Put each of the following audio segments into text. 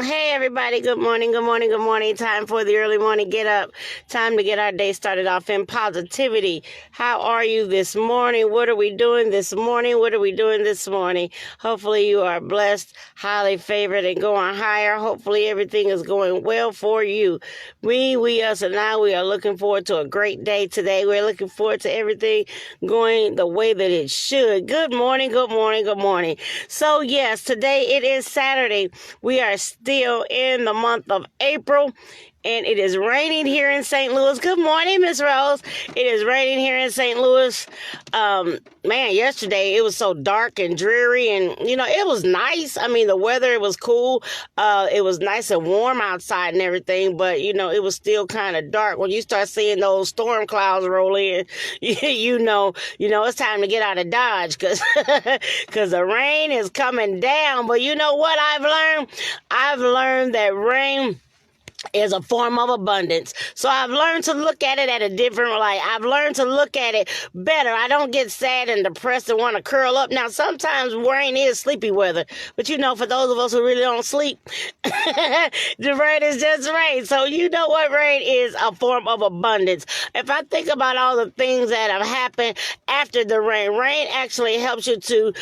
Hey everybody, good morning, good morning, good morning. Time for the early morning get up. Time to get our day started off in positivity. How are you this morning? What are we doing this morning? What are we doing this morning? Hopefully you are blessed, highly favored, and going higher. Hopefully everything is going well for you. We, us, and I, we are looking forward to a great day today. We're looking forward to everything going the way that it should. Good morning, good morning, good morning. So yes, today it is Saturday. We are still in the month of April, and it is raining here in St. Louis. Good morning, Miss Rose. It is raining here in St. Louis. Man, yesterday it was so dark and dreary, and it was nice. I mean, the weather, it was cool. It was nice and warm outside and everything, but it was still kind of dark. When you start seeing those storm clouds roll in, it's time to get out of Dodge, because the rain is coming down. But you know what I've learned? I've learned that rain is a form of abundance. So I've learned to look at it at a different light. I've learned to look at it better. I don't get sad and depressed and want to curl up. Now, sometimes rain is sleepy weather, but for those of us who really don't sleep, the rain is just rain. So you know what? Rain is a form of abundance. If I think about all the things that have happened after the rain, rain actually helps you to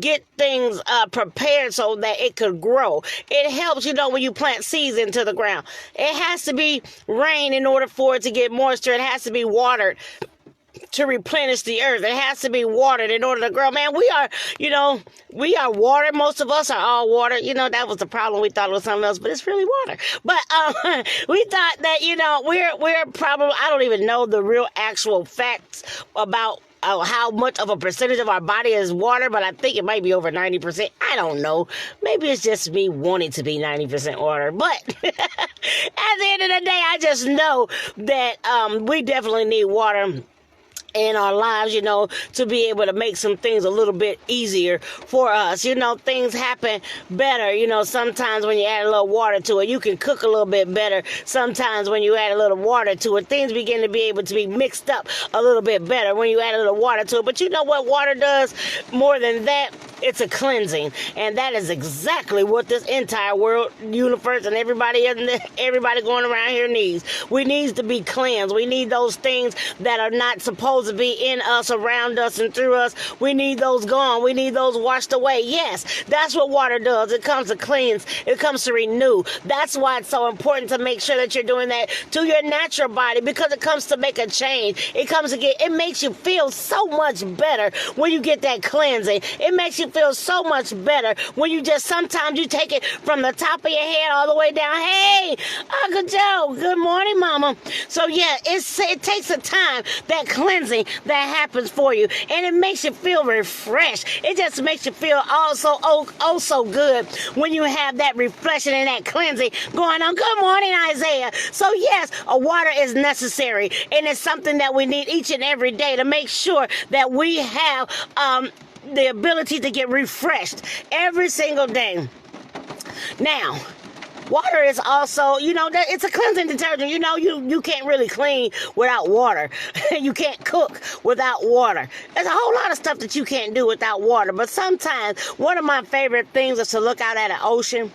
get things prepared so that it could grow. It helps, when you plant seeds into the ground. It has to be rain in order for it to get moisture. It has to be watered to replenish the earth. It has to be watered in order to grow. Man, we are water. Most of us are all water. That was the problem. We thought it was something else, but it's really water. But we thought that, we're probably, I don't even know the real actual facts about how much of a percentage of our body is water, but I think it might be over 90%. I don't know. Maybe it's just me wanting to be 90% water. But at the end of the day, I just know that we definitely need water in our lives, to be able to make some things a little bit easier for us. Things happen better. Sometimes when you add a little water to it, you can cook a little bit better. Sometimes when you add a little water to it, things begin to be able to be mixed up a little bit better when you add a little water to it. But you know what water does more than that? It's a cleansing. And that is exactly what this entire world, universe, and everybody going around here needs. We need to be cleansed. We need those things that are not supposed to be in us, around us, and through us. We need those gone. We need those washed away. Yes, that's what water does. It comes to cleanse. It comes to renew. That's why it's so important to make sure that you're doing that to your natural body, because it comes to make a change. It makes you feel so much better when you get that cleansing. It makes you feel so much better when you sometimes you take it from the top of your head all the way down. Hey, Uncle Joe, good morning, Mama. So yeah, it takes a time, that cleansing that happens for you, and it makes you feel refreshed. It just makes you feel so good when you have that reflection and that cleansing going on. Good morning, Isaiah. So yes, a water is necessary, and it's something that we need each and every day to make sure that we have the ability to get refreshed every single day. Now, water is also, it's a cleansing detergent. You can't really clean without water. You can't cook without water. There's a whole lot of stuff that you can't do without water. But sometimes one of my favorite things is to look out at an ocean.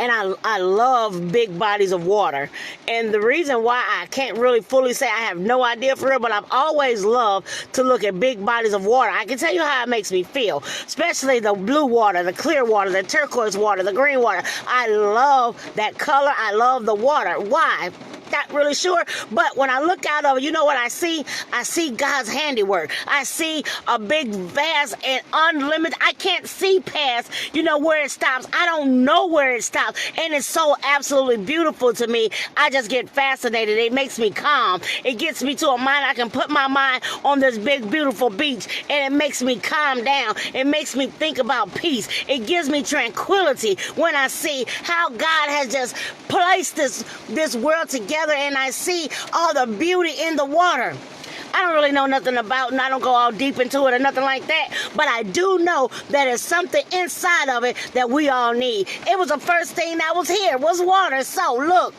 And I love big bodies of water. And the reason why I can't really fully say, I have no idea for real, but I've always loved to look at big bodies of water. I can tell you how it makes me feel, especially the blue water, the clear water, the turquoise water, the green water. I love that color. I love the water. Why? Not really sure, but when I look out of it, you know what I see? I see God's handiwork. I see a big, vast, and unlimited. I can't see past, where it stops. I don't know where it stops, and it's so absolutely beautiful to me. I just get fascinated. It makes me calm. It gets me to a mind. I can put my mind on this big, beautiful beach, and it makes me calm down. It makes me think about peace. It gives me tranquility when I see how God has just placed this world together, and I see all the beauty in the water. I don't really know nothing about, and I don't go all deep into it or nothing like that, but I do know that there's something inside of it that we all need. It was the first thing that was here, was water. So look,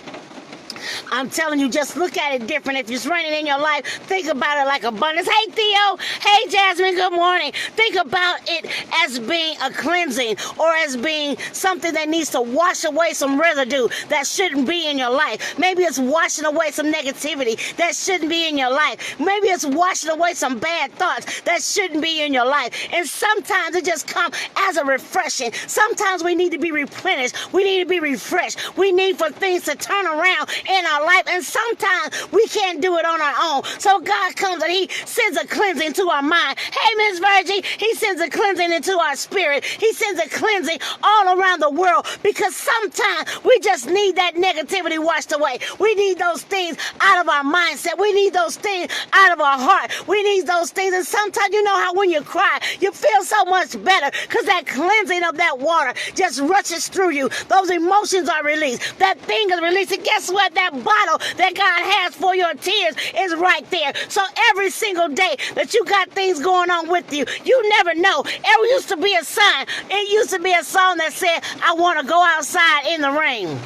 I'm telling you, just look at it different. If it's raining in your life, think about it like abundance. Hey, Theo. Hey, Jasmine. Good morning. Think about it as being a cleansing or as being something that needs to wash away some residue that shouldn't be in your life. Maybe it's washing away some negativity that shouldn't be in your life. Maybe it's washing away some bad thoughts that shouldn't be in your life. And sometimes it just comes as a refreshing. Sometimes we need to be replenished. We need to be refreshed. We need for things to turn around in our life. And sometimes we can't do it on our own. So God comes and he sends a cleansing to our mind. Hey, Miss Virgie, he sends a cleansing into our spirit. He sends a cleansing all around the world because sometimes we just need that negativity washed away. We need those things out of our mindset. We need those things out of our heart. We need those things. And sometimes you know how when you cry, you feel so much better because that cleansing of that water just rushes through you. Those emotions are released. That thing is released. And guess what? That bottle that God has for your tears is right there. So every single day that you got things going on with you, you never know. It used to be a sign. It used to be a song that said, I want to go outside in the rain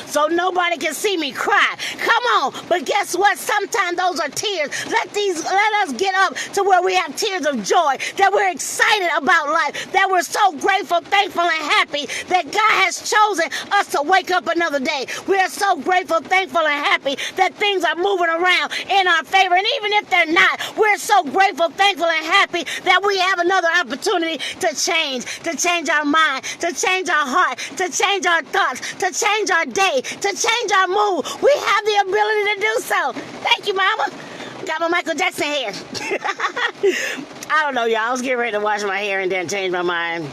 so nobody can see me cry. Come on. But guess what? Sometimes those are tears. Let us get up to where we have tears of joy, that we're excited about life, that we're so grateful, thankful, and happy that God has chosen us to wake up another day. We are so grateful, thankful, and happy that things are moving around in our favor. And even if they're not, we're so grateful, thankful, and happy that we have another opportunity to change our mind, to change our heart, to change our thoughts, to change our day, to change our mood. We have the ability to do so. Thank you, Mama. Got my Michael Jackson hair. I don't know, y'all. I was getting ready to wash my hair and then change my mind.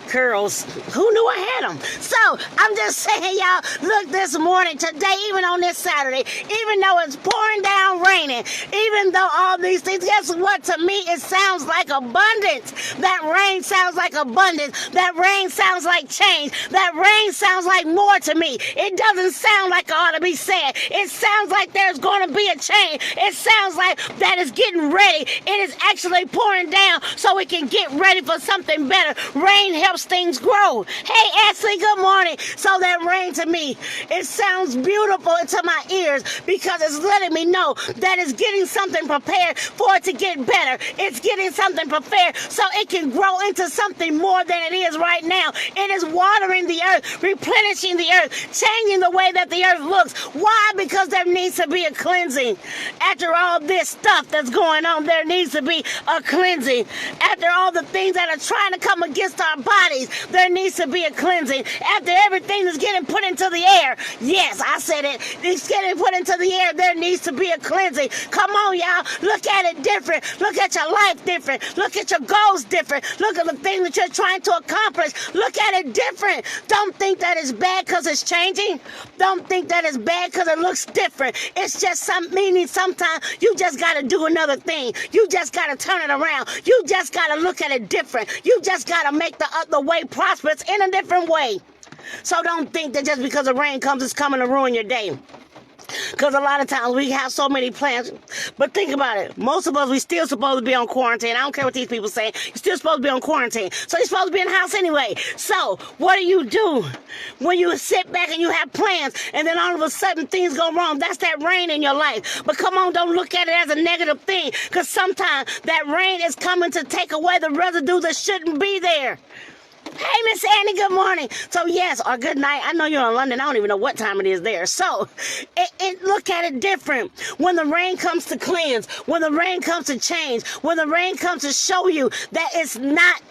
Curls. Who knew I had them? So, I'm just saying, y'all, look this morning, today, even on this Saturday, even though it's pouring down raining, even though all these things, guess what? To me, it sounds like abundance. That rain sounds like abundance. That rain sounds like change. That rain sounds like more to me. It doesn't sound like it ought to be said. It sounds like there's going to be a change. It sounds like that is getting ready. It is actually pouring down so we can get ready for something better. Rain helps things grow. Hey, Ashley, good morning. So that rain to me, it sounds beautiful to my ears because it's letting me know that it's getting something prepared for it to get better. It's getting something prepared so it can grow into something more than it is right now. It is watering the earth, replenishing the earth, changing the way that the earth looks. Why? Because there needs to be a cleansing. After all this stuff that's going on, there needs to be a cleansing. After all the things that are trying to come against our bodies, there needs to be a cleansing. After everything is getting put into the air, yes, I said it, it's getting put into the air, there needs to be a cleansing. Come on, y'all, look at it different. Look at your life different. Look at your goals different. Look at the things that you're trying to accomplish. Look at it different. Don't think that it's bad because it's changing. Don't think that it's bad because it looks different. It's just meaning sometimes you just got to do another thing. You just got to turn it around. You just got to look at it different. You just got to make the way prosperous in a different way. So don't think that just because the rain comes, it's coming to ruin your day. Because a lot of times we have so many plans. But think about it. Most of us, we still supposed to be on quarantine. I don't care what these people say. You're still supposed to be on quarantine. So you're supposed to be in the house anyway. So what do when you sit back and you have plans and then all of a sudden things go wrong? That's that rain in your life. But come on, don't look at it as a negative thing. Because sometimes that rain is coming to take away the residue that shouldn't be there. Hey, Miss Annie, good morning. So, yes, or good night. I know you're in London. I don't even know what time it is there. So, look at it different. When the rain comes to cleanse, when the rain comes to change, when the rain comes to show you that it's not,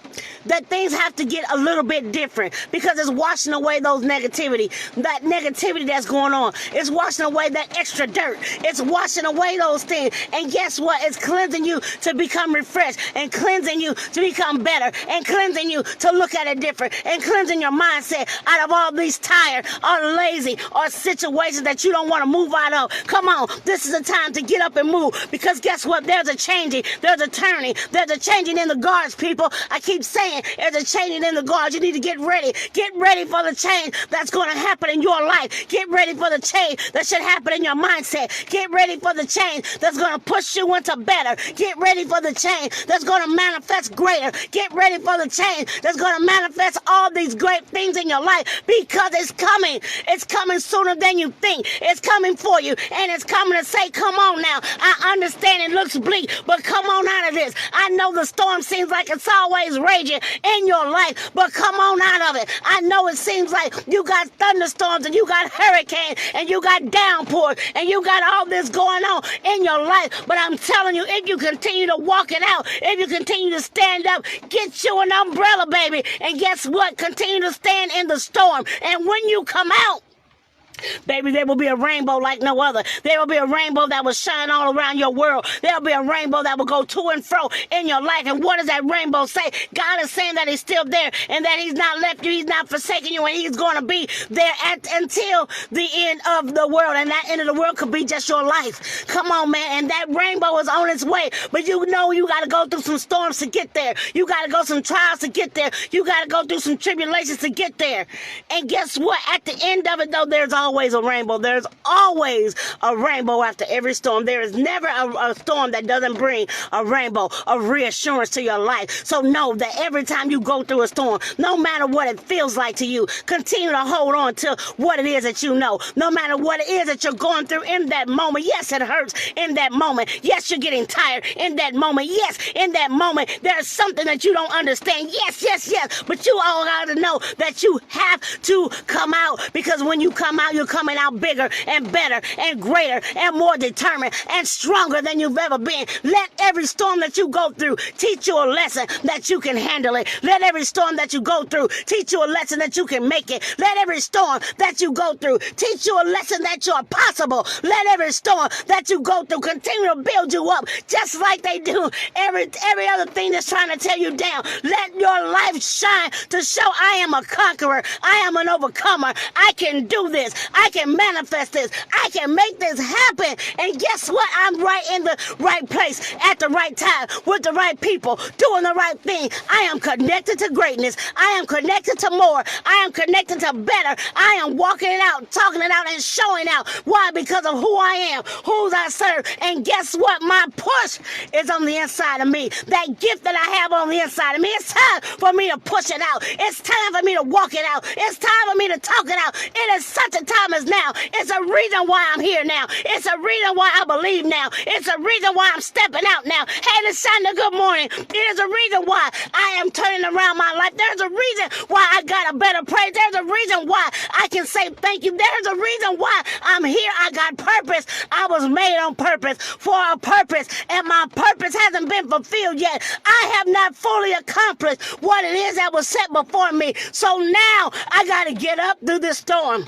that things have to get a little bit different because it's washing away those negativity, that negativity that's going on. It's washing away that extra dirt. It's washing away those things. And guess what? It's cleansing you to become refreshed and cleansing you to become better and cleansing you to look at it different and cleansing your mindset out of all these tired or lazy or situations that you don't want to move out of. Come on. This is the time to get up and move because guess what? There's a changing. There's a turning. There's a changing in the guards, people. I keep saying there's a changing in the guards. You need to get ready. Get ready for the change that's going to happen in your life. Get ready for the change that should happen in your mindset. Get ready for the change that's going to push you into better. Get ready for the change that's going to manifest greater. Get ready for the change that's going to manifest manifest all these great things in your life because it's coming. It's coming sooner than you think. It's coming for you, and it's coming to say, come on now. I understand it looks bleak, but come on out of this. I know the storm seems like it's always raging in your life, but come on out of it. I know it seems like you got thunderstorms and you got hurricanes and you got downpours and you got all this going on in your life, but I'm telling you, if you continue to walk it out, if you continue to stand up, get you an umbrella, baby, and guess what? Continue to stand in the storm, and when you come out, baby, there will be a rainbow like no other. There will be a rainbow that will shine all around your world. There will be a rainbow that will go to and fro in your life. And what does that rainbow say? God is saying that he's still there and that he's not left you. He's not forsaken you, and he's going to be there until the end of the world. And that end of the world could be just your life. Come on, man. And that rainbow is on its way. But you know you got to go through some storms to get there. You got to go some trials to get there. You got to go through some tribulations to get there. And guess what? At the end of it, though, there's always a rainbow. There's always a rainbow after every storm. There is never a storm that doesn't bring a rainbow of reassurance to your life. So know that every time you go through a storm, no matter what it feels like to you, continue to hold on to what it is that you know. No matter what it is that you're going through in that moment. Yes, it hurts in that moment. Yes, you're getting tired in that moment. Yes, in that moment, there's something that you don't understand. Yes, yes, yes. But you all got to know that you have to come out, because when you come out, you're coming out bigger and better and greater and more determined and stronger than you've ever been. Let every storm that you go through teach you a lesson that you can handle it. Let every storm that you go through teach you a lesson that you can make it. Let every storm that you go through teach you a lesson that you're possible. Let every storm that you go through continue to build you up, just like they do every other thing that's trying to tear you down. Let your life shine to show I am a conqueror. I am an overcomer. I can do this. I can manifest this. I can make this happen. And guess what? I'm right in the right place at the right time with the right people doing the right thing. I am connected to greatness. I am connected to more. I am connected to better. I am walking it out, talking it out, and showing out. Why? Because of who I am, who I serve. And guess what? My push is on the inside of me. That gift that I have on the inside of me. It's time for me to push it out. It's time for me to walk it out. It's time for me to talk it out. It is such a time as now. It's a reason why I'm here now. It's a reason why I believe now. It's a reason why I'm stepping out now. Hey, Lashonda, good morning. There's a reason why I am turning around my life. There's a reason why I got a better praise. There's a reason why I can say thank you. There's a reason why I'm here. I got purpose. I was made on purpose for a purpose, and my purpose hasn't been fulfilled yet. I have not fully accomplished what it is that was set before me. So now I got to get up through this storm.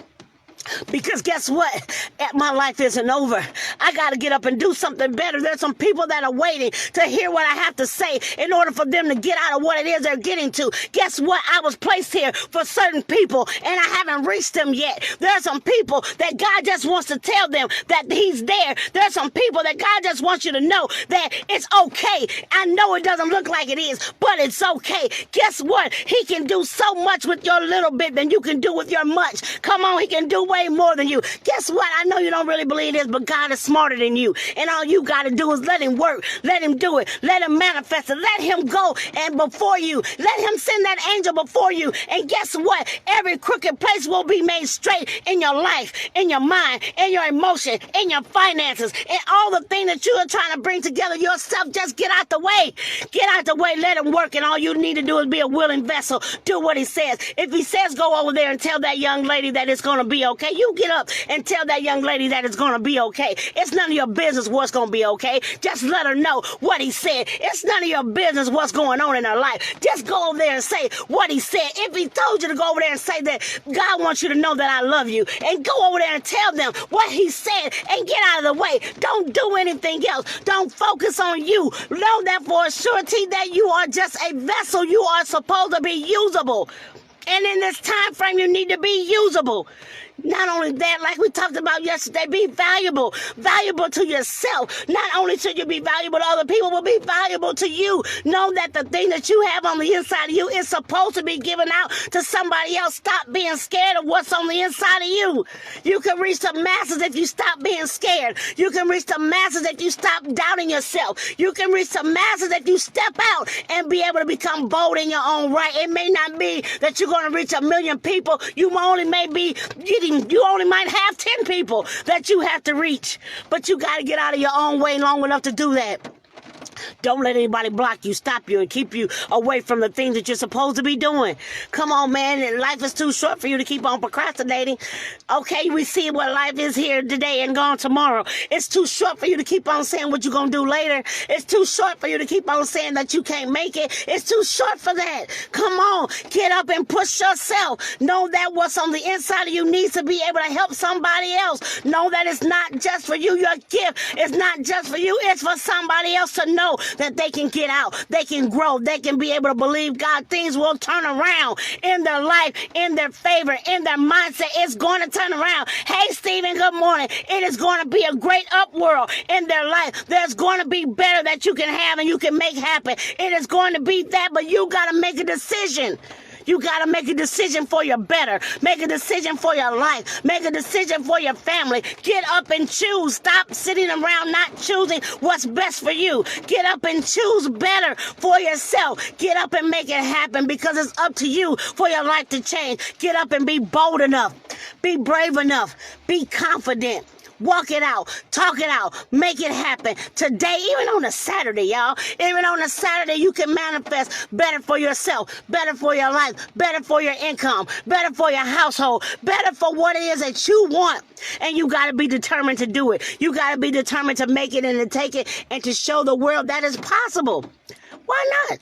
Because guess what? My life isn't over. I got to get up and do something better. There's some people that are waiting to hear what I have to say in order for them to get out of what it is they're getting to. Guess what? I was placed here for certain people, and I haven't reached them yet. There are some people that God just wants to tell them that he's there. There are some people that God just wants you to know that it's okay. I know it doesn't look like it is, but it's okay. Guess what? He can do so much with your little bit than you can do with your much. Come on, he can do way more than you. Guess what? I know you don't really believe this, but God is smarter than you. And all you got to do is let him work. Let him do it. Let him manifest it. Let him go and before you. Let him send that angel before you. And guess what? Every crooked place will be made straight in your life, in your mind, in your emotion, in your finances, and all the things that you are trying to bring together yourself. Just get out the way. Get out the way. Let him work. And all you need to do is be a willing vessel. Do what he says. If he says go over there and tell that young lady that it's going to be okay, you get up and tell that young lady that it's going to be okay. It's none of your business what's going to be okay. Just let her know what he said. It's none of your business what's going on in her life. Just go over there and say what he said. If he told you to go over there and say that God wants you to know that I love you, and go over there and tell them what he said and get out of the way. Don't do anything else. Don't focus on you. Know that for a surety that you are just a vessel. You are supposed to be usable. And in this time frame, you need to be usable. Not only that, like we talked about yesterday, be valuable. Valuable to yourself. Not only should you be valuable to other people, but be valuable to you. Know that the thing that you have on the inside of you is supposed to be given out to somebody else. Stop being scared of what's on the inside of you. You can reach the masses if you stop being scared. You can reach the masses if you stop doubting yourself. You can reach the masses if you step out and be able to become bold in your own right. It may not be that you're going to reach 1 million people. You only might have 10 people that you have to reach. But you got to get out of your own way long enough to do that. Don't let anybody block you, stop you, and keep you away from the things that you're supposed to be doing. Come on, man. Life is too short for you to keep on procrastinating. Okay, we see what life is here today and gone tomorrow. It's too short for you to keep on saying what you're going to do later. It's too short for you to keep on saying that you can't make it. It's too short for that. Come on, get up and push yourself. Know that what's on the inside of you needs to be able to help somebody else. Know that it's not just for you. Your gift is not just for you. It's for somebody else to know that they can get out, they can grow, they can be able to believe God. Things will turn around in their life, in their favor, in their mindset. It's going to turn around. Hey, Stephen, good morning. It is going to be a great upworld in their life. There's going to be better that you can have and you can make happen. It is going to be that, but you got to make a decision. You got to make a decision for your better. Make a decision for your life. Make a decision for your family. Get up and choose. Stop sitting around not choosing what's best for you. Get up and choose better for yourself. Get up and make it happen because it's up to you for your life to change. Get up and be bold enough. Be brave enough. Be confident. Walk it out. Talk it out. Make it happen. Today, even on a Saturday, y'all. Even on a Saturday, you can manifest better for yourself, better for your life, better for your income, better for your household, better for what it is that you want. And you got to be determined to do it. You got to be determined to make it and to take it and to show the world that it's possible. Why not?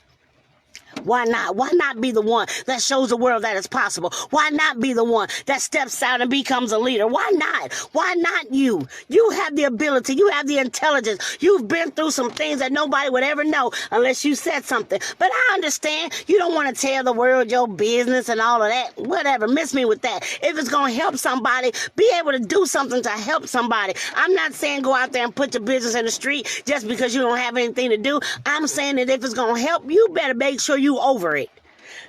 Why not? Why not be the one that shows the world that it's possible? Why not be the one that steps out and becomes a leader? Why not? Why not you? You have the ability. You have the intelligence. You've been through some things that nobody would ever know unless you said something. But I understand you don't want to tell the world your business and all of that. Whatever. Miss me with that. If it's going to help somebody, be able to do something to help somebody. I'm not saying go out there and put your business in the street just because you don't have anything to do. I'm saying that if it's going to help, you better make sure you over it.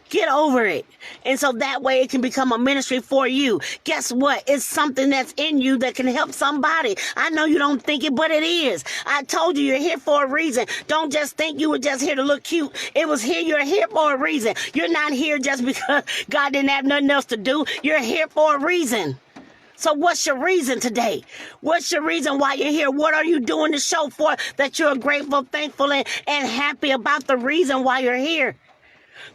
Get over it. And so that way it can become a ministry for you. Guess what? It's something that's in you that can help somebody. I know you don't think it, but it is. I told you you're here for a reason. Don't just think you were just here to look cute. You're here for a reason. You're not here just because God didn't have nothing else to do. You're here for a reason. So what's your reason today? What's your reason why you're here? What are you doing to show forth that you're grateful, thankful, and happy about the reason why you're here?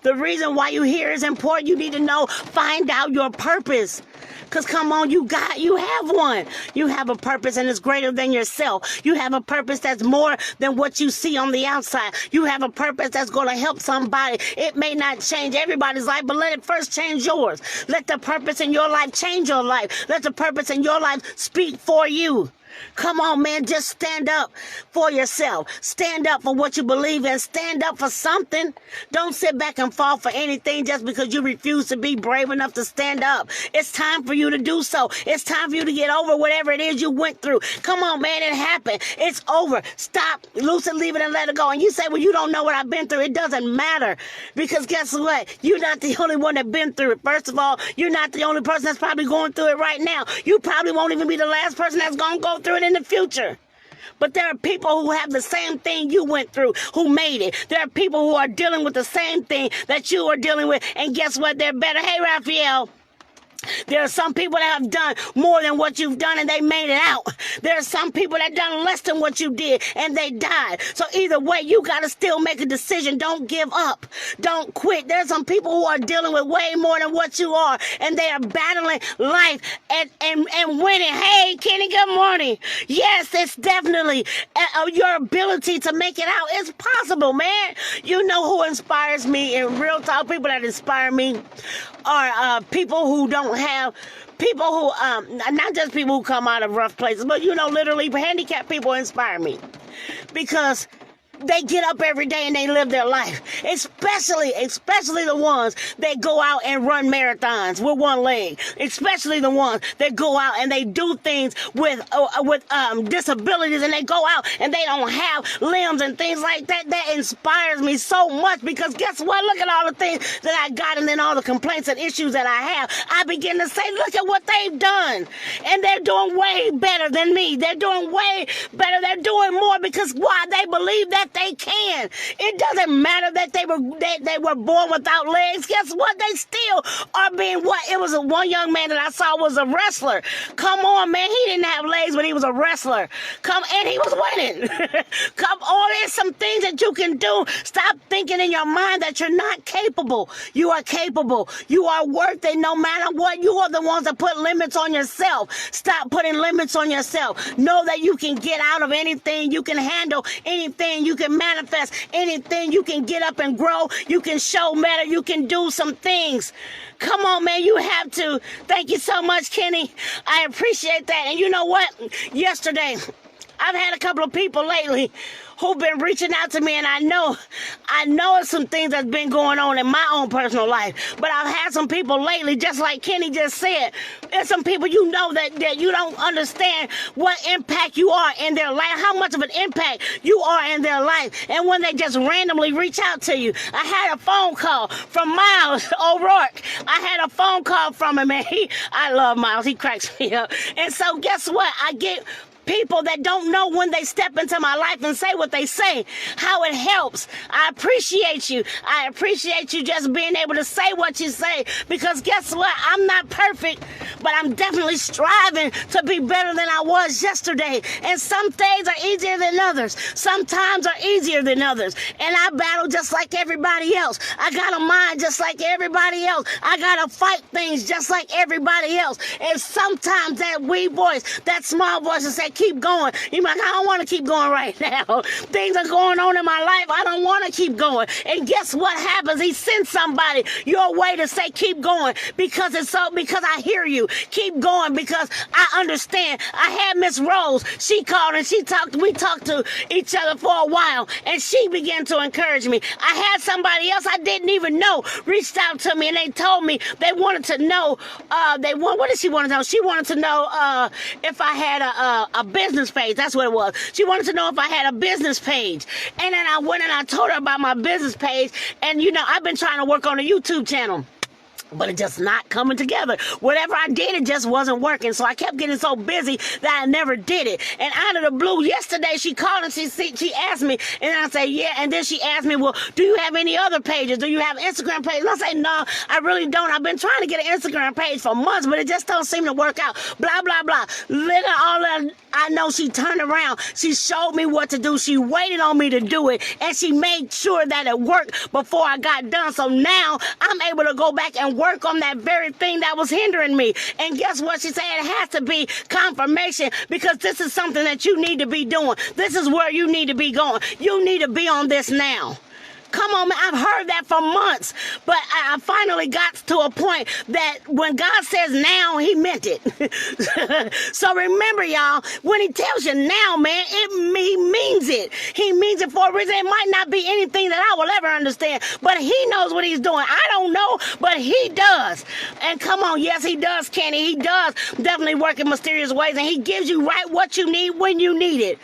The reason why you're here is important. You need to know, find out your purpose. Because come on, you have one. You have a purpose and it's greater than yourself. You have a purpose that's more than what you see on the outside. You have a purpose that's going to help somebody. It may not change everybody's life, but let it first change yours. Let the purpose in your life change your life. Let the purpose in your life speak for you. Come on, man, just stand up for yourself. Stand up for what you believe in. Stand up for something. Don't sit back and fall for anything just because you refuse to be brave enough to stand up. It's time for you to do so. It's time for you to get over whatever it is you went through. Come on, man, it happened. It's over. Stop, loose it, leave it, and let it go. And you say, well, you don't know what I've been through. It doesn't matter because guess what? You're not the only one that's been through it. First of all, you're not the only person that's probably going through it right now. You probably won't even be the last person that's going to go through it in the future. But there are people who have the same thing you went through, who made it. There are people who are dealing with the same thing that you are dealing with. And guess what? They're better. Hey, Raphael. There are some people that have done more than what you've done and they made it out. There are some people that done less than what you did and they died. So either way, you got to still make a decision. Don't give up. Don't quit. There's some people who are dealing with way more than what you are and they are battling life and winning. Hey, Kenny, good morning. Yes, it's definitely your ability to make it out. It's possible, man. You know who inspires me in real talk? People that inspire me are people who don't have, people who, not just people who come out of rough places, but, you know, literally handicapped people inspire me. Because they get up every day and they live their life. Especially the ones that go out and run marathons with one leg. Especially the ones that go out and they do things with disabilities, and they go out and they don't have limbs and things like that. That inspires me so much, because guess what? Look at all the things that I got, and then all the complaints and issues that I have. I begin to say, look at what they've done. And they're doing way better than me. They're doing way better. They're doing more, because why? They believe that they can. It doesn't matter that they were born without legs. Guess what? They still are being what? It was one young man that I saw was a wrestler. Come on, man. He didn't have legs, but he was a wrestler. And he was winning. Come on, there's some things that you can do. Stop thinking in your mind that you're not capable. You are capable. You are worth it no matter what. You are the ones that put limits on yourself. Stop putting limits on yourself. Know that you can get out of anything. You can handle anything. You can manifest anything. You can get up and grow. You can show better. You can do some things. Come on, man. You have to. Thank you so much, Kenny. I appreciate that. And you know what? Yesterday, I've had a couple of people lately who've been reaching out to me, and I know it's some things that's been going on in my own personal life, but I've had some people lately, just like Kenny just said, there's some people you know that you don't understand what impact you are in their life, how much of an impact you are in their life, and when they just randomly reach out to you. I had a phone call from Miles O'Rourke. I had a phone call from him, and I love Miles. He cracks me up. And so guess what? I get people that don't know when they step into my life and say what they say, how it helps. I appreciate you. I appreciate you just being able to say what you say, because guess what? I'm not perfect, but I'm definitely striving to be better than I was yesterday. And some days are easier than others. Sometimes are easier than others. And I battle just like everybody else. I got a mind just like everybody else. I got to fight things just like everybody else. And sometimes that wee voice, that small voice will say, keep going. You're like, I don't want to keep going right now. Things are going on in my life. I don't want to keep going. And guess what happens? He sends somebody your way to say, keep going, because I hear you. Keep going, because I understand. I had Miss Rose. She called and we talked to each other for a while, and she began to encourage me. I had somebody else I didn't even know reached out to me, and they told me they wanted to know, what did she want to know? She wanted to know if I had a business page. That's what it was. She wanted to know if I had a business page. And then I went and I told her about my business page. And I've been trying to work on a YouTube channel, but it just not coming together. Whatever I did, it just wasn't working. So I kept getting so busy that I never did it. And out of the blue, yesterday she called and she asked me, and I say, yeah. And then she asked me, well, do you have any other pages? Do you have Instagram pages? And I say, no, I really don't. I've been trying to get an Instagram page for months, but it just don't seem to work out. Blah, blah, blah. Little all that I know, she turned around. She showed me what to do. She waited on me to do it, and she made sure that it worked before I got done. So now I'm able to go back and work on that very thing that was hindering me. And guess what? She said it has to be confirmation, because this is something that you need to be doing. This is where you need to be going. You need to be on this now. Come on, man. I've heard that for months, but I finally got to a point that when God says now, he meant it. So remember, y'all, when he tells you now, man, he means it. He means it for a reason. It might not be anything that I will ever understand, but he knows what he's doing. I don't know, but he does. And come on, yes, he does, Kenny. He does definitely work in mysterious ways, and he gives you right what you need when you need it.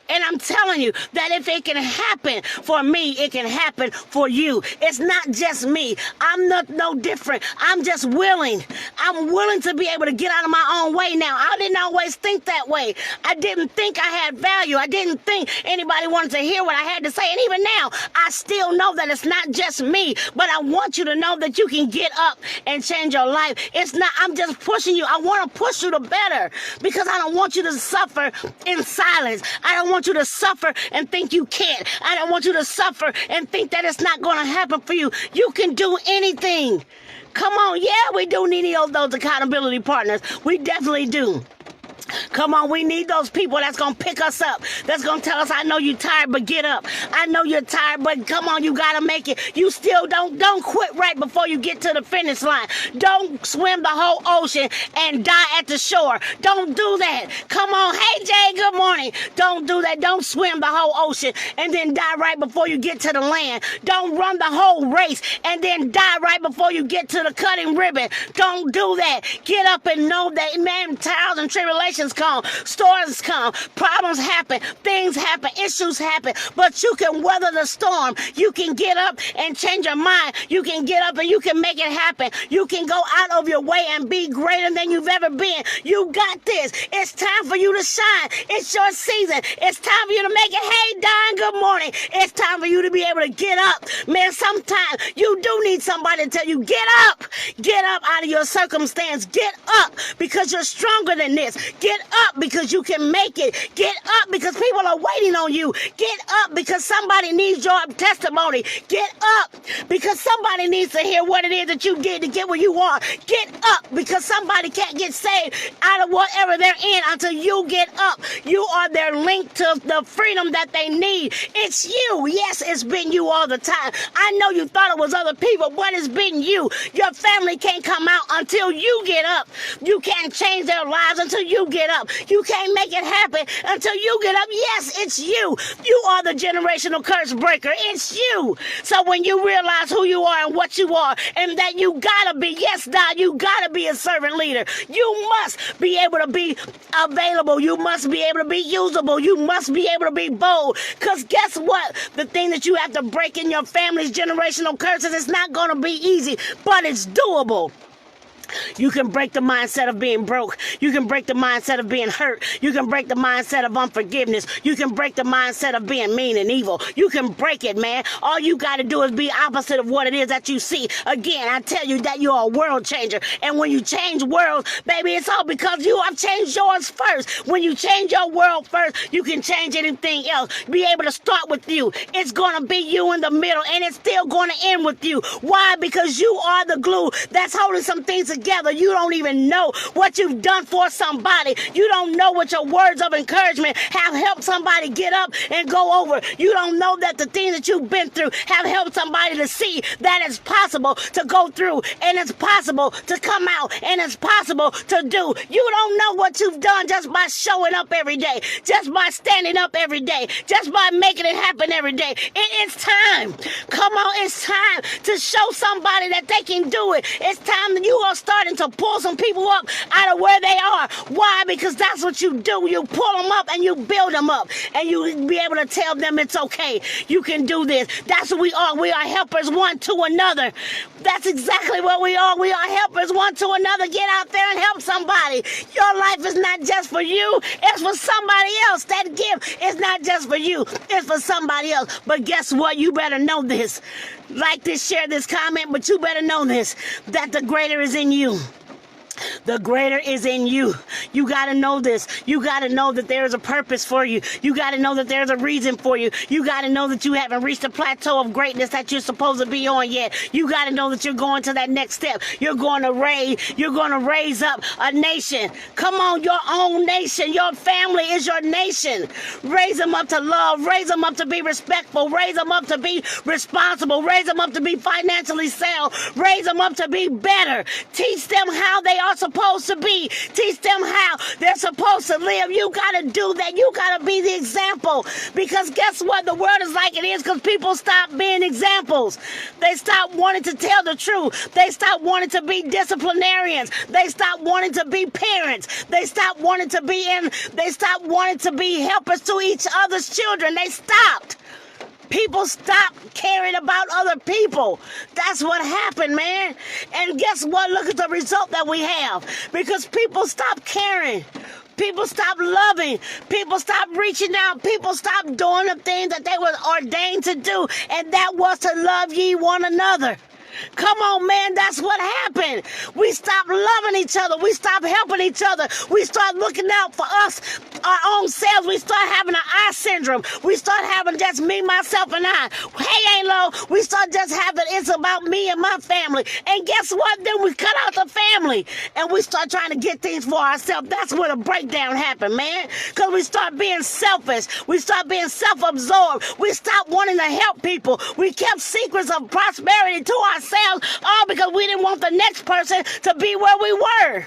And I'm telling you that if it can happen for me, it can happen for you. It's not just me. I'm no different. I'm just willing. I'm willing to be able to get out of my own way now. I didn't always think that way. I didn't think I had value. I didn't think anybody wanted to hear what I had to say. And even now, I still know that it's not just me. But I want you to know that you can get up and change your life. It's not, I'm just pushing you. I want to push you to better, because I don't want you to suffer in silence. I don't want you to suffer and think you can't. I don't want you to suffer and think that it's not going to happen for you. You can do anything. Come on, yeah, we do need those accountability partners. We definitely do. Come on, we need those people that's going to pick us up. That's going to tell us, I know you're tired, but get up. I know you're tired, but come on, you got to make it. You still don't quit right before you get to the finish line. Don't swim the whole ocean and die at the shore. Don't do that. Come on. Hey, Jay, good morning. Don't do that. Don't swim the whole ocean and then die right before you get to the land. Don't run the whole race and then die right before you get to the cutting ribbon. Don't do that. Get up and know that, man, trials and tribulations come, storms come, problems happen, things happen, issues happen, but you can weather the storm. You can get up and change your mind. You can get up and you can make it happen. You can go out of your way and be greater than you've ever been. You got this. It's time for you to shine. It's your season. It's time for you to make it. Hey, Don, good morning. It's time for you to be able to get up. Man, sometimes you do need somebody to tell you, get up. Get up out of your circumstance. Get up because you're stronger than this. Get up because you can make it. Get up because people are waiting on you. Get up because somebody needs your testimony. Get up because somebody needs to hear what it is that you did to get where you are. Get up because somebody can't get saved out of whatever they're in until you get up. You are their link to the freedom that they need. It's you. Yes, it's been you all the time. I know you thought it was other people, but it's been you. Your family can't come out until you get up. You can't change their lives until you get up. You can't make it happen until you get up. Yes, it's you. You are the generational curse breaker. It's you. So when you realize who you are and what you are and that you gotta be, yes, God, you gotta be a servant leader. You must be able to be available. You must be able to be usable. You must be able to be bold. Because guess what? The thing that you have to break in your family's generational curses is not going to be easy, but it's doable. You can break the mindset of being broke. You can break the mindset of being hurt. You can break the mindset of unforgiveness. You can break the mindset of being mean and evil. You can break it, man. All you got to do is be opposite of what it is that you see. Again, I tell you that you're a world changer. And when you change worlds, baby, it's all because you have changed yours first. When you change your world first, you can change anything else. Be able to start with you. It's going to be you in the middle, and it's still going to end with you. Why? Because you are the glue that's holding some things together. You don't even know what you've done for somebody. You don't know what your words of encouragement have helped somebody get up and go over. You don't know that the things that you've been through have helped somebody to see that it's possible to go through, and it's possible to come out, and it's possible to do. You don't know what you've done just by showing up every day, just by standing up every day, just by making it happen every day. It is time. Come on, it's time to show somebody that they can do it. It's time that you are starting to pull some people up out of where they are. Why? Because that's what you do. You pull them up and you build them up, and you be able to tell them it's okay. You can do this. That's what we are. We are helpers one to another. That's exactly what we are. We are helpers one to another. Get out there and help somebody. Your life is not just for you. It's for somebody else. That gift is not just for you. It's for somebody else. But guess what? You better know this. Like this, share this comment, but you better know this, that the greater is in you. The greater is in you. You got to know this. You got to know that there is a purpose for you. You got to know that there's a reason for you. You got to know that you haven't reached the plateau of greatness that you're supposed to be on yet. You got to know that you're going to that next step. You're going to raise up a nation. Come on, your own nation. Your family is your nation. Raise them up to love. Raise them up to be respectful. Raise them up to be responsible. Raise them up to be financially sound. Raise them up to be better. Teach them how they are supposed to be. Teach them how they're supposed to live. You got to do that. You got to be the example. Because guess what? The world is like it is because people stop being examples. They stop wanting to tell the truth. They stop wanting to be disciplinarians. They stop wanting to be parents. They stop wanting to be helpers to each other's children. They stopped. People stop caring about other people. That's what happened, man. And guess what? Look at the result that we have. Because people stop caring. People stop loving. People stop reaching out. People stop doing the things that they were ordained to do. And that was to love ye one another. Come on, man, that's what happened. We stopped loving each other. We stopped helping each other. We start looking out for us, our own selves. We start having an I syndrome. We start having just me, myself, and I. Hey, Alo, we start just having it's about me and my family. And guess what? Then we cut out the family and we start trying to get things for ourselves. That's where the breakdown happened, man. Because we start being selfish. We start being self-absorbed. We stopped wanting to help people. We kept secrets of prosperity to ourselves, all because we didn't want the next person to be where we were.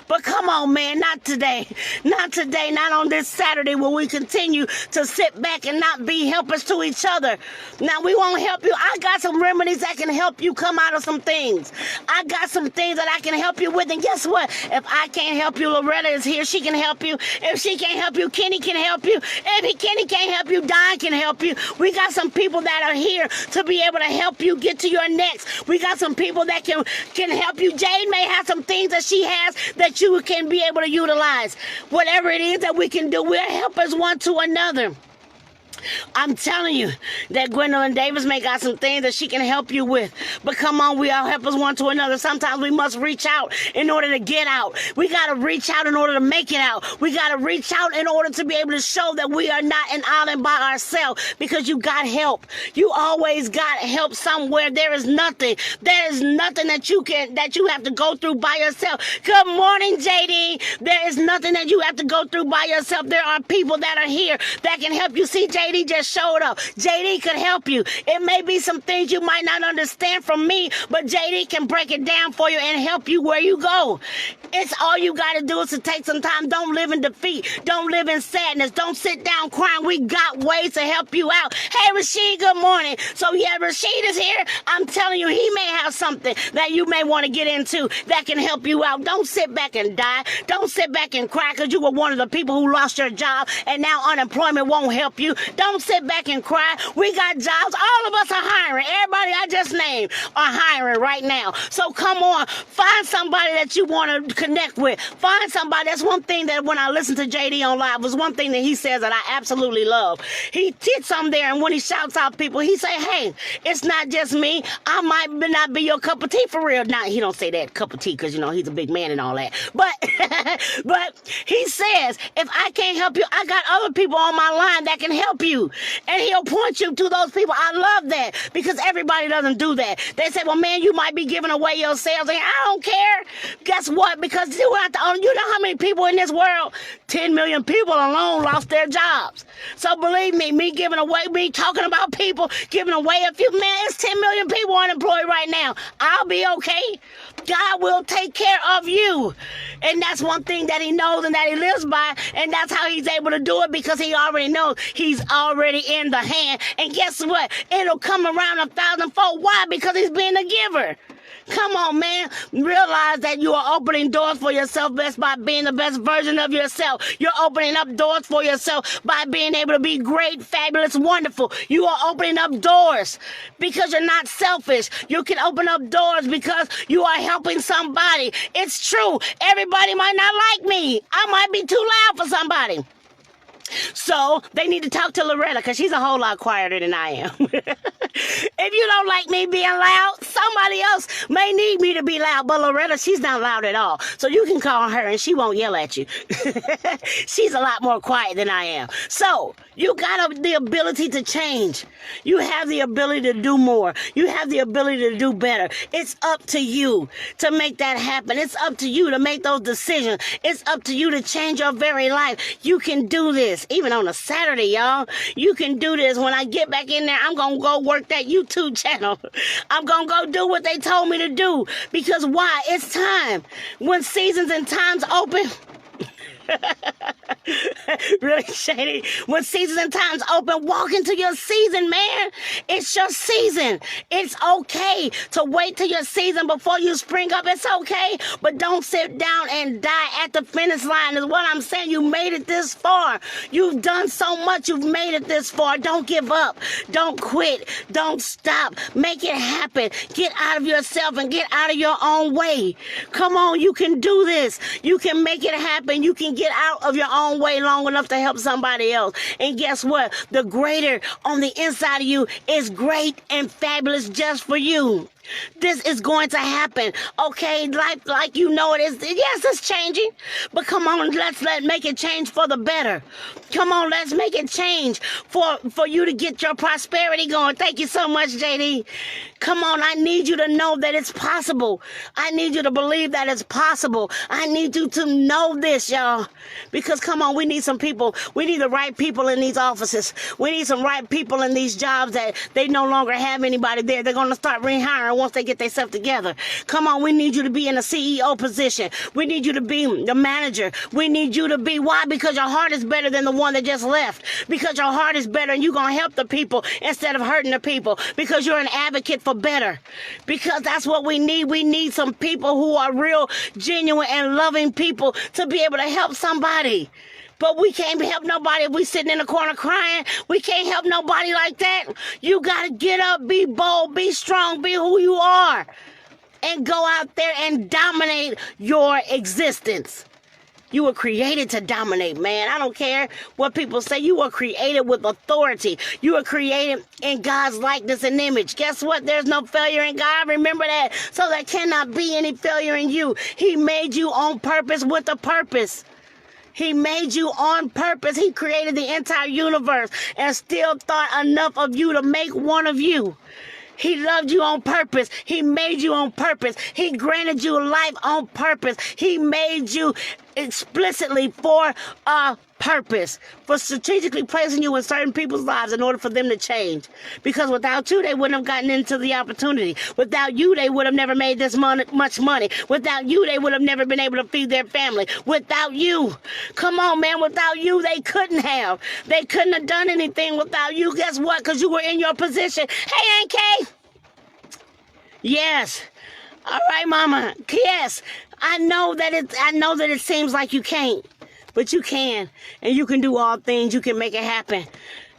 But come on, man, not today. Not today, not on this Saturday where we continue to sit back and not be helpers to each other. Now, we won't help you. I got some remedies that can help you come out of some things. I got some things that I can help you with. And guess what? If I can't help you, Loretta is here. She can help you. If she can't help you, Kenny can help you. If Kenny can't help you, Don can help you. We got some people that are here to be able to help you get to your next. We got some people that can help you. Jade may have some things that she has that you can be able to utilize. Whatever it is that we can do, we're helpers one to another. I'm telling you that Gwendolyn Davis may got some things that she can help you with. But come on, we all help us one to another. Sometimes we must reach out in order to get out. We got to reach out in order to make it out. We got to reach out in order to be able to show that we are not an island by ourselves, because you got help. You always got help somewhere. There is nothing that you have to go through by yourself. Good morning, JD. There is nothing that you have to go through by yourself. There are people that are here that can help you. See, JD just showed up. JD could help you. It may be some things you might not understand from me, but JD can break it down for you and help you where you go. It's all you got to do is to take some time. Don't live in defeat. Don't live in sadness. Don't sit down crying. We got ways to help you out. Hey, Rashid, good morning. So, yeah, Rashid is here. I'm telling you, he may have something that you may want to get into that can help you out. Don't sit back and die. Don't sit back and cry because you were one of the people who lost your job and now unemployment won't help you. Don't sit back and cry. We got jobs. All of us are hiring. Everybody I just named are hiring right now. So come on, find somebody that you want to connect with. Find somebody. That's one thing that when I listen to JD on live was one thing that he says that I absolutely love. He did something there, and when he shouts out people, he say, hey, it's not just me. I might not be your cup of tea for real. Now, he don't say that cup of tea because, you know, he's a big man and all that. But he says, if I can't help you, I got other people on my line that can help you. And he'll point you to those people. I love that because everybody doesn't do that. They say, well, man, you might be giving away your sales. And I don't care. Guess what? Because you know how many people in this world, 10 million people alone lost their jobs. So believe me, me talking about people giving away a few, man, it's 10 million people unemployed right now. I'll be okay. God will take care of you. And that's one thing that he knows and that he lives by. And that's how he's able to do it, because he already knows he's already in the hand. And guess what? It'll come around 1,000-fold. Why? Because he's being a giver. Come on, man. Realize that you are opening doors for yourself best by being the best version of yourself. You're opening up doors for yourself by being able to be great, fabulous, wonderful. You are opening up doors because you're not selfish. You can open up doors because you are helping somebody. It's true. Everybody might not like me. I might be too loud for somebody. So they need to talk to Loretta because she's a whole lot quieter than I am. If you don't like me being loud, somebody else may need me to be loud. But Loretta, she's not loud at all. So you can call her and she won't yell at you. She's a lot more quiet than I am. So you got the ability to change. You have the ability to do more. You have the ability to do better. It's up to you to make that happen. It's up to you to make those decisions. It's up to you to change your very life. You can do this. Even on a Saturday, y'all. You can do this. When I get back in there, I'm going to go work that YouTube channel. I'm going to go do what they told me to do. Because why? It's time. When seasons and times open... Really, Shady? When seasons and times open, walk into your season, man. It's your season. It's okay to wait till your season before you spring up. It's okay, but don't sit down and die at the finish line is what I'm saying. You made it this far. You've done so much. You've made it this far. Don't give up. Don't quit. Don't stop. Make it happen. Get out of yourself and get out of your own way. Come on, you can do this. You can make it happen. You can get out of your own way long enough to help somebody else. And guess what? The greater on the inside of you is great and fabulous just for you. This is going to happen. Okay, life like you know it is. Yes, it's changing. But come on, let's make it change for the better. Come on, let's make it change for you to get your prosperity going. Thank you so much, JD. Come on, I need you to know that it's possible. I need you to believe that it's possible. I need you to know this, y'all. Because come on, we need some people. We need the right people in these offices. We need some right people in these jobs that they no longer have anybody there. They're going to start rehiring once they get themselves together. Come on, we need you to be in a CEO position. We need you to be the manager. We need you to be, why? Because your heart is better than the one that just left. Because your heart is better and you're going to help the people instead of hurting the people. Because you're an advocate for better. Because that's what we need. We need some people who are real, genuine, and loving people to be able to help somebody. But we can't help nobody if we sitting in the corner crying. We can't help nobody like that. You got to get up, be bold, be strong, be who you are. And go out there and dominate your existence. You were created to dominate, man. I don't care what people say. You were created with authority. You were created in God's likeness and image. Guess what? There's no failure in God. Remember that. So there cannot be any failure in you. He made you on purpose with a purpose. He made you on purpose. He created the entire universe and still thought enough of you to make one of you. He loved you on purpose. He made you on purpose. He granted you life on purpose. He made you explicitly for a purpose, for strategically placing you in certain people's lives in order for them to change. Because without you, they wouldn't have gotten into the opportunity. Without you, they would have never made this much money. Without you, they would have never been able to feed their family. Without you, come on, man, without you, they couldn't have. They couldn't have done anything without you. Guess what? Because you were in your position. Hey, NK. Yes. All right, mama. Yes. I know that it seems like you can't. But you can, and you can do all things. You can make it happen.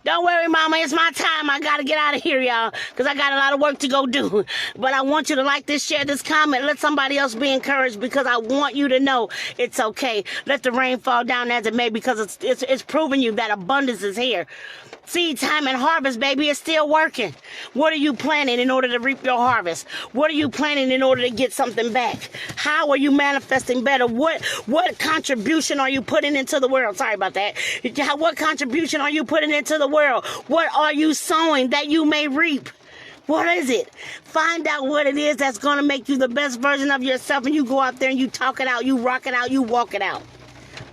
Don't worry, mama, it's my time. I got to get out of here, y'all, because I got a lot of work to go do. But I want you to like this, share this, comment. Let somebody else be encouraged, because I want you to know it's okay. Let the rain fall down as it may, because it's proving you that abundance is here. Seed time and harvest, baby, is still working. What are you planting in order to reap your harvest? What are you planting in order to get something back? How are you manifesting better? What contribution are you putting into the world? Sorry about that. What contribution are you putting into the world? What are you sowing that you may reap? What is it? Find out what it is that's going to make you the best version of yourself, and you go out there and you talk it out, you rock it out, you walk it out.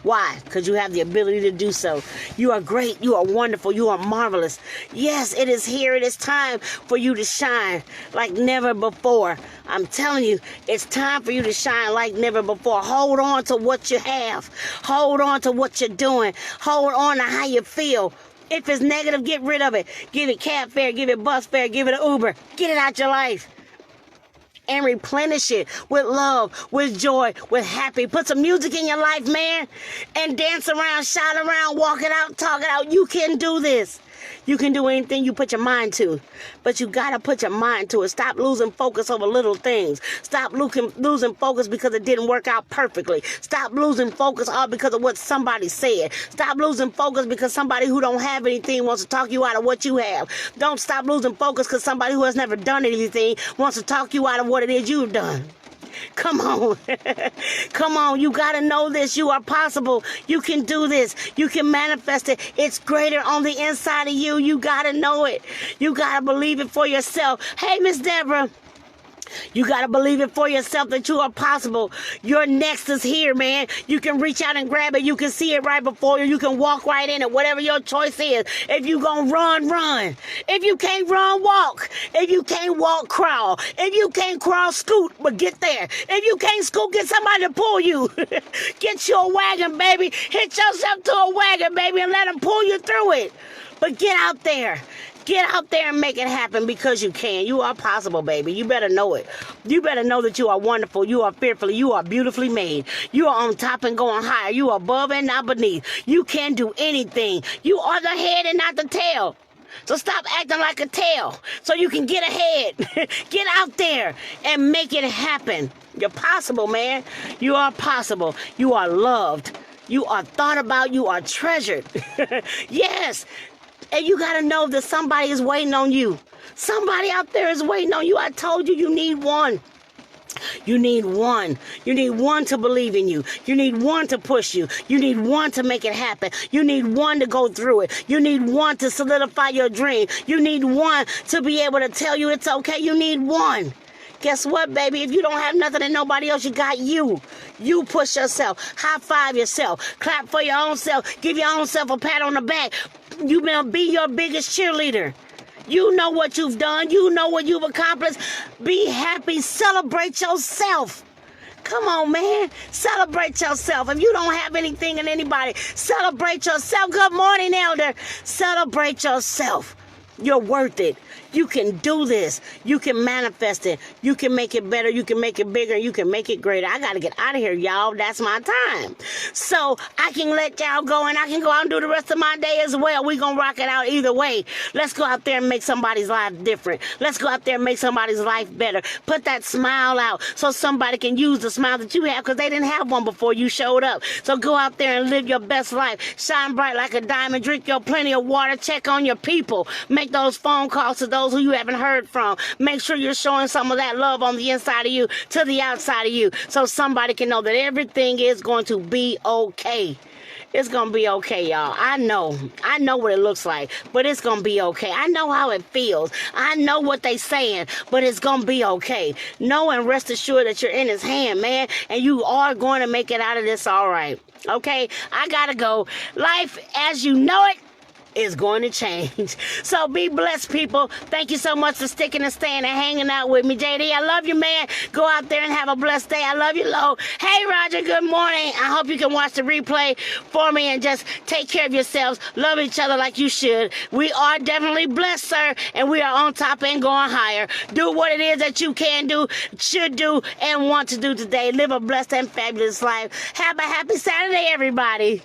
Why? Because you have the ability to do so. You are great. You are wonderful. You are marvelous. Yes, it is here. It is time for you to shine like never before. I'm telling you, it's time for you to shine like never before. Hold on to what you have. Hold on to what you're doing. Hold on to how you feel. If it's negative, get rid of it. Give it cab fare, give it bus fare, give it an Uber. Get it out your life. And replenish it with love, with joy, with happy. Put some music in your life, man. And dance around, shout around, walk it out, talk it out. You can do this. You can do anything you put your mind to. But you got to put your mind to it. Stop losing focus over little things. Stop losing focus because it didn't work out perfectly. Stop losing focus all because of what somebody said. Stop losing focus because somebody who don't have anything wants to talk you out of what you have. Don't stop losing focus because somebody who has never done anything wants to talk you out of what it is you've done. Come on. Come on. You got to know this. You are possible. You can do this. You can manifest it. It's greater on the inside of you. You got to know it. You got to believe it for yourself. Hey, Miss Deborah. You got to believe it for yourself that you are possible. Your next is here, man. You can reach out and grab it. You can see it right before you. You can walk right in it, whatever your choice is. If you going to run, run. If you can't run, walk. If you can't walk, crawl. If you can't crawl, scoot, but get there. If you can't scoot, get somebody to pull you. Get you a wagon, baby. Hit yourself to a wagon, baby, and let them pull you through it. But get out there. Get out there and make it happen, because you can. You are possible, baby. You better know it. You better know that you are wonderful. You are fearfully. You are beautifully made. You are on top and going higher. You are above and not beneath. You can do anything. You are the head and not the tail. So stop acting like a tail so you can get ahead. Get out there and make it happen. You're possible, man. You are possible. You are loved. You are thought about. You are treasured. Yes. And you got to know that somebody is waiting on you. Somebody out there is waiting on you. I told you, you need one. You need one. You need one to believe in you. You need one to push you. You need one to make it happen. You need one to go through it. You need one to solidify your dream. You need one to be able to tell you it's okay. You need one. Guess what, baby? If you don't have nothing and nobody else, you got you. You push yourself. High five yourself. Clap for your own self. Give your own self a pat on the back. You be your biggest cheerleader. You know what you've done. You know what you've accomplished. Be happy. Celebrate yourself. Come on, man. Celebrate yourself. If you don't have anything in anybody, celebrate yourself. Good morning, Elder. Celebrate yourself. You're worth it. You can do this. You can manifest it. You can make it better. You can make it bigger. You can make it greater. I got to get out of here, y'all. That's my time. So I can let y'all go and I can go out and do the rest of my day as well. We're going to rock it out either way. Let's go out there and make somebody's life different. Let's go out there and make somebody's life better. Put that smile out so somebody can use the smile that you have because they didn't have one before you showed up. So go out there and live your best life. Shine bright like a diamond. Drink your plenty of water. Check on your people. Make those phone calls to those who you haven't heard from. Make sure you're showing some of that love on the inside of you to the outside of you so somebody can know that everything is going to be okay. It's going to be okay, y'all. I know what it looks like, but it's going to be okay. I know how it feels. I know what they saying, but it's going to be okay. Know and rest assured that you're in his hand, man, and you are going to make it out of this all right. Okay? I got to go. Life as you know it is going to change. So be blessed, people. Thank you so much for sticking and staying and hanging out with me. JD, I love you, man. Go out there and have a blessed day. I love you, Lo. Hey, Roger, good morning. I hope you can watch the replay for me and just take care of yourselves. Love each other like you should. We are definitely blessed, sir, and we are on top and going higher. Do what it is that you can do, should do, and want to do today. Live a blessed and fabulous life. Have a happy Saturday, everybody.